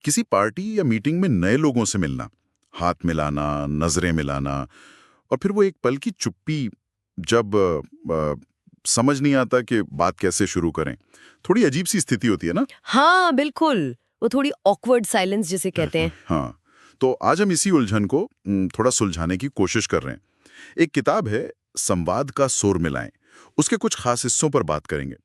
किसी पार्टी या मीटिंग में नए लोगों से मिलना, हाथ मिलाना, नजरें मिलाना, और फिर वो एक पल की चुप्पी, जब समझ नहीं आता कि बात कैसे शुरू करें। थोड़ी अजीब सी स्थिति होती है ना। हाँ बिल्कुल, वो थोड़ी ऑकवर्ड साइलेंस जिसे कहते हैं। हाँ, तो आज हम इसी उलझन को थोड़ा सुलझाने की कोशिश कर रहे हैं। एक किताब है, संवाद का सुर मिलाएं, उसके कुछ खास हिस्सों पर बात करेंगे।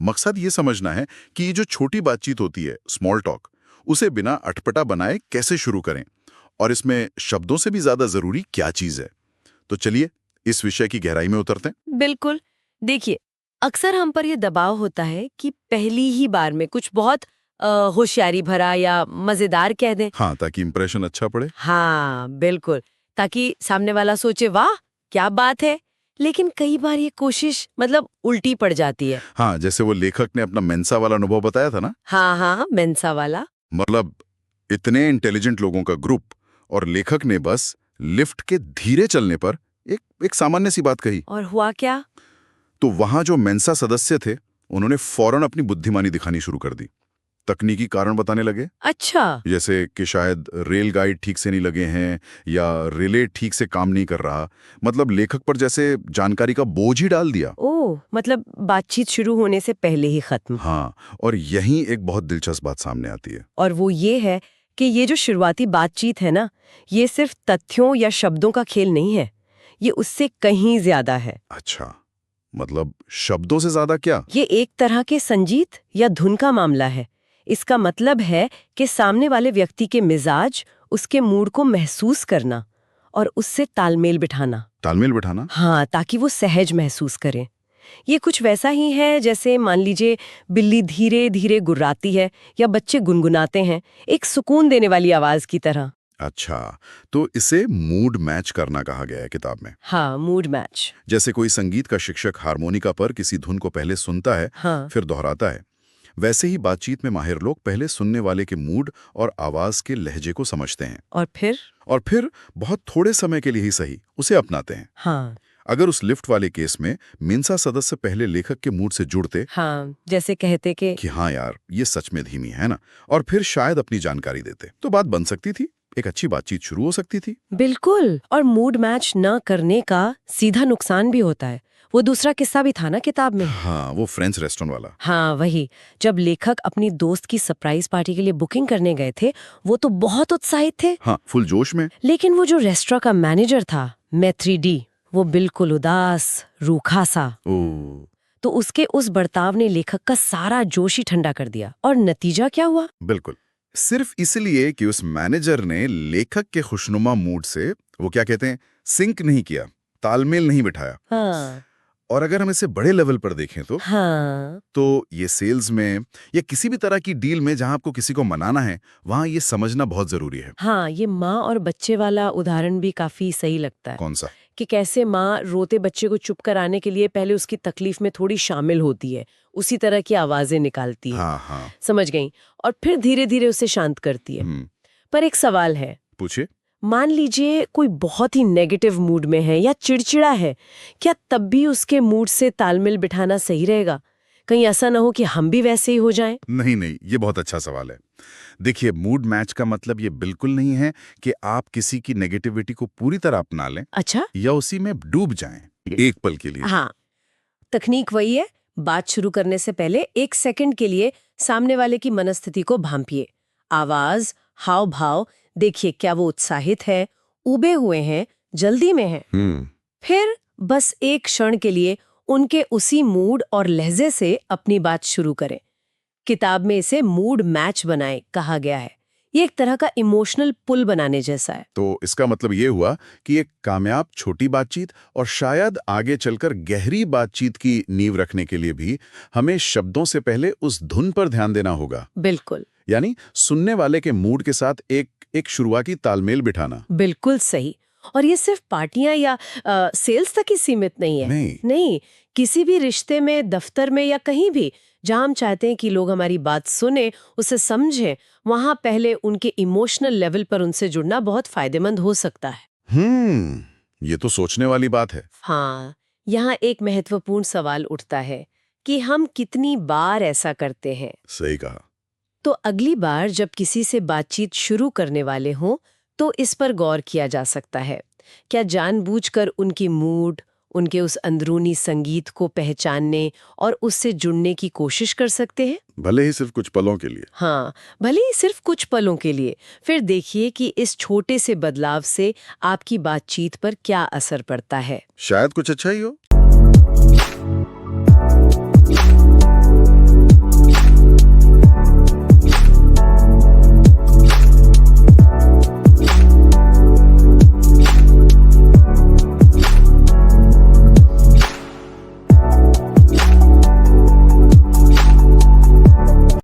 मकसद ये समझना है कि ये जो छोटी बातचीत होती है, स्मॉल टॉक, उसे बिना अटपटा बनाए कैसे शुरू करें, और इसमें शब्दों से भी ज्यादा जरूरी क्या चीज है। तो चलिए इस विषय की गहराई में उतरते हैं। बिल्कुल। देखिए, अक्सर हम पर ये दबाव होता है कि पहली ही बार में कुछ बहुत होशियारी भरा या मजेदार कह दें। हाँ, ताकि इंप्रेशन अच्छा पड़े। हाँ बिल्कुल, ताकि सामने वाला सोचे वाह क्या बात है। लेकिन कई बार ये कोशिश मतलब उल्टी पड़ जाती है। हाँ, जैसे वो लेखक ने अपना मेंसा वाला अनुभव बताया था ना। हाँ हाँ, मेंसा वाला। मतलब इतने इंटेलिजेंट लोगों का ग्रुप, और लेखक ने बस लिफ्ट के धीरे चलने पर एक एक सामान्य सी बात कही। और हुआ क्या? तो वहां जो मेंसा सदस्य थे, उन्होंने फौरन अपनी बुद्धिमानी दिखानी शुरू कर दी। तकनीकी कारण बताने लगे, अच्छा। जैसे कि शायद रेल गाइड ठीक से नहीं लगे हैं, या रिले ठीक से काम नहीं कर रहा। मतलब लेखक पर जैसे जानकारी का बोझ ही डाल दिया। ओह, मतलब बातचीत शुरू होने से पहले ही खत्म। हाँ, और यहीं एक बहुत दिलचस्प बात सामने आती है। और वो ये है कि ये जो शुरुआती बातचीत है ना, ये सिर्फ तथ्यों या शब्दों का खेल नहीं है, ये उससे कहीं ज्यादा है। अच्छा, मतलब शब्दों से ज्यादा क्या? ये एक तरह के संगीत या धुन का मामला है। इसका मतलब है कि सामने वाले व्यक्ति के मिजाज, उसके मूड को महसूस करना और उससे तालमेल बिठाना। तालमेल बिठाना। हाँ, ताकि वो सहज महसूस करें। ये कुछ वैसा ही है जैसे मान लीजिए बिल्ली धीरे धीरे गुर्राती है या बच्चे गुनगुनाते हैं, एक सुकून देने वाली आवाज की तरह। अच्छा, तो इसे मूड मैच करना कहा गया है किताब में। हाँ, मूड मैच। जैसे कोई संगीत का शिक्षक हारमोनिका पर किसी धुन को पहले सुनता है, हाँ। फिर दोहराता है, वैसे ही बातचीत में माहिर लोग पहले सुनने वाले के मूड और आवाज के लहजे को समझते हैं, और फिर बहुत थोड़े समय के लिए ही सही उसे अपनाते हैं। हाँ अगर उस लिफ्ट वाले केस में मेंसा सदस्य पहले लेखक के मूड से जुड़ते हाँ, जैसे कहते कि हाँ यार, ये सच में धीमी है ना, और फिर शायद अपनी जानकारी देते, तो बात बन सकती थी, एक अच्छी बातचीत शुरू हो सकती थी। बिल्कुल। और मूड मैच न करने का सीधा नुकसान भी होता है। वो दूसरा किस्सा भी था ना किताब में। हाँ, वो फ्रेंच रेस्टोरेंट वाला। हाँ वही, जब लेखक अपनी दोस्त की सरप्राइज पार्टी के लिए बुकिंग करने गए थे, वो तो बहुत उत्साहित थे। हाँ, फुल जोश में। लेकिन वो जो रेस्टोरेंट का मैनेजर था, मैत्री डी, वो बिल्कुल उदास, रूखा सा। ओ, तो उसके उस बर्ताव ने लेखक का सारा जोश ही ठंडा कर दिया। और नतीजा क्या हुआ? बिल्कुल, सिर्फ इसलिए कि उस मैनेजर ने लेखक के खुशनुमा मूड से, वो क्या कहते हैं, सिंक नहीं किया, तालमेल नहीं बिठाया। हाँ और अगर हम इसे बड़े लेवल पर देखें हाँ तो ये सेल्स में या किसी भी तरह की डील में जहां आपको किसी को मनाना है, वहां ये समझना बहुत जरूरी है। हाँ, ये माँ और बच्चे वाला उदाहरण भी काफी सही लगता है। कौन सा? कि कैसे माँ रोते बच्चे को चुप कराने के लिए पहले उसकी तकलीफ में थोड़ी शामिल होती है, उसी तरह की आवाजें निकालती है। हाँ हाँ। समझ गई। और फिर धीरे धीरे उसे शांत करती है। पर एक सवाल है। पूछिए। मान लीजिए कोई बहुत ही नेगेटिव मूड में है या चिड़चिड़ा है, क्या तब भी उसके मूड से तालमेल बिठाना सही रहेगा? कहीं ऐसा ना हो कि हम भी वैसे ही हो जाएं? नहीं नहीं, ये बहुत अच्छा सवाल है। देखिए, मूड मैच का मतलब ये बिल्कुल नहीं है कि आप किसी की नेगेटिविटी को पूरी तरह अपना लें अच्छा। या उसी में डूब जाएं एक पल के लिए। हाँ, तकनीक वही है। बात शुरू करने से पहले एक सेकंड के लिए सामने वाले की मनस्थिति को भांपिए। आवाज, हाव भाव देखिए, क्या वो उत्साहित है, उबे हुए हैं, जल्दी में है। फिर बस एक क्षण के लिए उनके उसी मूड और लहजे से अपनी बात शुरू करें। किताब में इसे मूड मैच बनाए कहा गया है। ये एक तरह का इमोशनल पुल बनाने जैसा है। तो इसका मतलब ये हुआ कि एक कामयाब छोटी बातचीत और शायद आगे चलकर गहरी बातचीत की नींव रखने के लिए भी हमें शब्दों से पहले उस धुन पर ध्यान देना होगा। बिल्कुल। यानी सुनने वाले के मूड के साथ एक शुरुआती तालमेल बिठाना। बिल्कुल सही। और ये सिर्फ पार्टियां या सेल्स तक ही सीमित नहीं है। नहीं, किसी भी रिश्ते में, दफ्तर में या कहीं भी जहां हम चाहते हैं कि लोग हमारी बात सुने, उसे समझें, वहां पहले उनके इमोशनल लेवल पर उनसे जुड़ना बहुत फायदेमंद हो सकता है। ये तो सोचने वाली बात है। हाँ, यहाँ एक महत्वपूर्ण सवाल उठता है कि हम कितनी बार ऐसा करते हैं। सही कहा। तो अगली बार जब किसी से बातचीत शुरू करने वाले हों तो इस पर गौर किया जा सकता है। क्या जानबूझकर उनकी मूड, उनके उस अंदरूनी संगीत को पहचानने और उससे जुड़ने की कोशिश कर सकते हैं? भले ही सिर्फ कुछ पलों के लिए। हाँ, भले ही सिर्फ कुछ पलों के लिए। फिर देखिए कि इस छोटे से बदलाव से आपकी बातचीत पर क्या असर पड़ता है। शायद कुछ अच्छा ही हो।